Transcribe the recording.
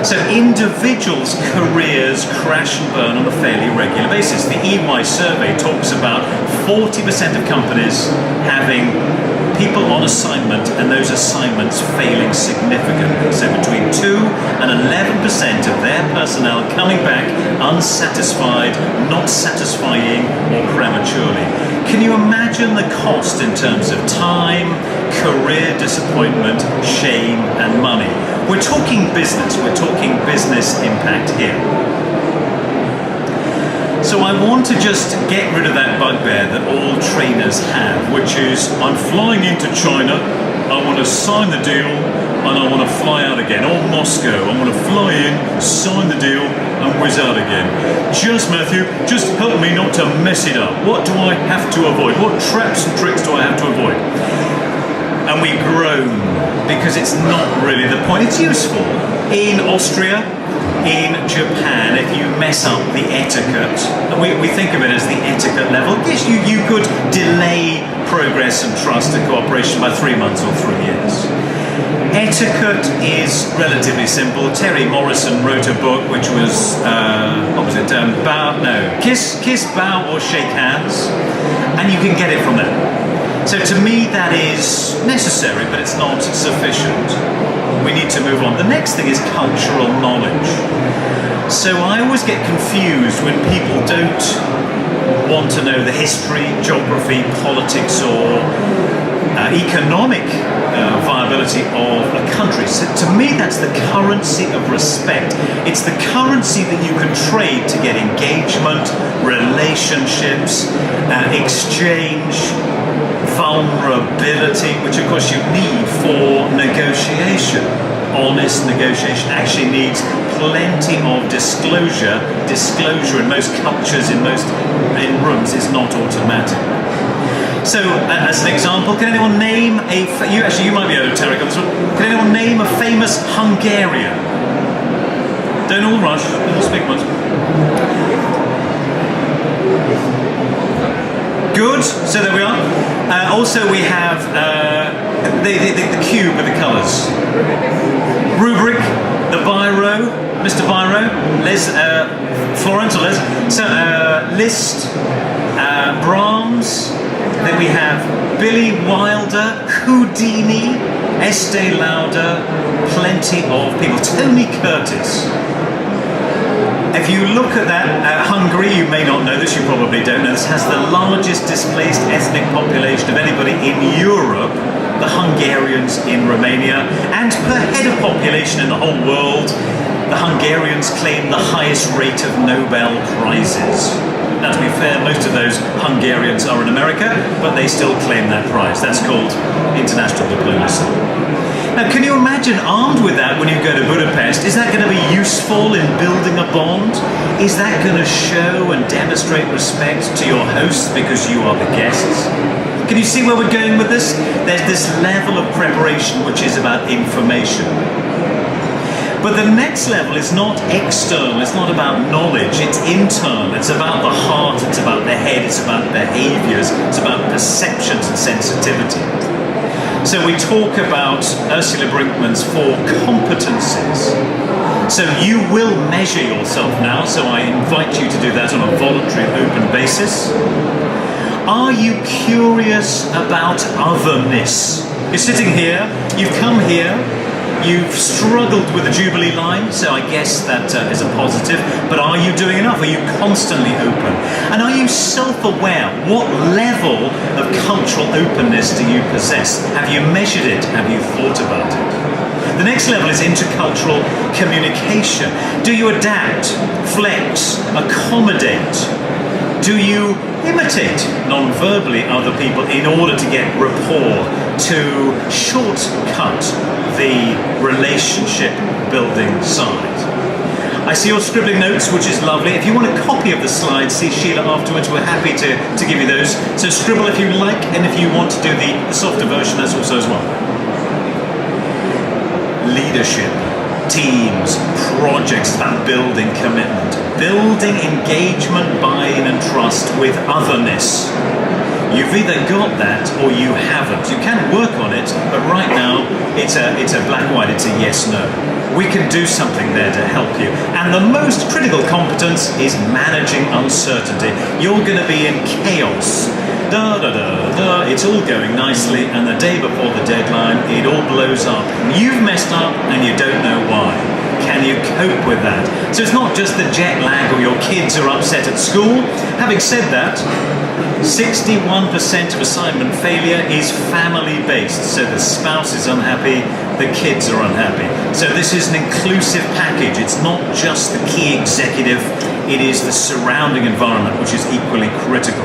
So individuals' careers crash and burn on a fairly regular basis. The EY survey talks about 40% of companies having people on assignment and those assignments failing significantly. So between 2 and 11% of their personnel coming back unsatisfied, not satisfying, or prematurely. Can you imagine the cost in terms of time, career disappointment, shame, and money? We're talking business impact here. So I want to just get rid of that bugbear that all trainers have, which is, I'm flying into China, I want to sign the deal, and I want to fly out again. Or Moscow, I want to fly in, sign the deal, and whiz out again. Just, Matthew, just help me not to mess it up. What do I have to avoid? What traps and tricks do I have to avoid? And we groan, because it's not really the point. It's useful. In Austria, in Japan, if you mess up the etiquette, we think of it as the etiquette level. Yes, you could delay progress and trust and cooperation by 3 months or 3 years. Etiquette is relatively simple. Terry Morrison wrote a book which was, kiss, bow, or shake hands, and you can get it from there. So to me that is necessary, but it's not sufficient. We need to move on. The next thing is cultural knowledge. So I always get confused when people don't want to know the history, geography, politics, or economic viability of a country. So to me that's the currency of respect. It's the currency that you can trade to get engagement, relationships, exchange, vulnerability, which of course you need for negotiation. Honest negotiation actually needs plenty of disclosure. Disclosure in most cultures, in rooms, is not automatic. So, as an example, can anyone name you might be esoteric on this one. Can anyone name a famous Hungarian? Don't all rush, don't all speak much. Good, so there we are. Also we have the cube with the colours. Rubric, the biro, Mr. Biro, Florence or Les. So Liszt, Brahms, then we have Billy Wilder, Houdini, Estee Lauder, plenty of people. Tony Curtis. If you look at that, Hungary, you may not know this, you probably don't know this, has the largest displaced ethnic population of anybody in Europe, the Hungarians in Romania, and per head of population in the whole world, the Hungarians claim the highest rate of Nobel Prizes. Now, to be fair, most of those Hungarians are in America, but they still claim that prize. That's called international diplomacy. Now, can you imagine armed with that when you go to Budapest? Is that going to be useful in building a bond? Is that going to show and demonstrate respect to your hosts because you are the guests? Can you see where we're going with this? There's this level of preparation which is about information. But the next level is not external, it's not about knowledge, it's internal, it's about the heart, it's about the head, it's about behaviours, it's about perceptions and sensitivity. So we talk about Ursula Brinkman's 4 competences. So you will measure yourself now, so I invite you to do that on a voluntary open basis. Are you curious about otherness? You're sitting here, you've come here, you've struggled with the Jubilee line, so I guess that is a positive, but are you doing enough? Are you constantly open? And are you self-aware? What level of cultural openness do you possess? Have you measured it? Have you thought about it? The next level is intercultural communication. Do you adapt, flex, accommodate? Do you imitate non-verbally other people in order to get rapport, to shortcut the relationship building side? I see you're scribbling notes, which is lovely. If you want a copy of the slides, see Sheila afterwards. We're happy to give you those. So scribble if you like, and if you want to do the softer version, that's also as well. Leadership, teams, projects, about building commitment, building engagement, buy-in and trust with otherness. You've either got that or you haven't. You can work on it, but right now it's a black white, it's a yes no. We can do something there to help you. And the most critical competence is managing uncertainty. You're going to be in chaos. Da, da, da, da. It's all going nicely, and the day before the deadline, it all blows up. You've messed up and you don't know why. Can you cope with that? So it's not just the jet lag or your kids are upset at school. Having said that, 61% of assignment failure is family-based. So the spouse is unhappy, the kids are unhappy. So this is an inclusive package. It's not just the key executive, it is the surrounding environment which is equally critical.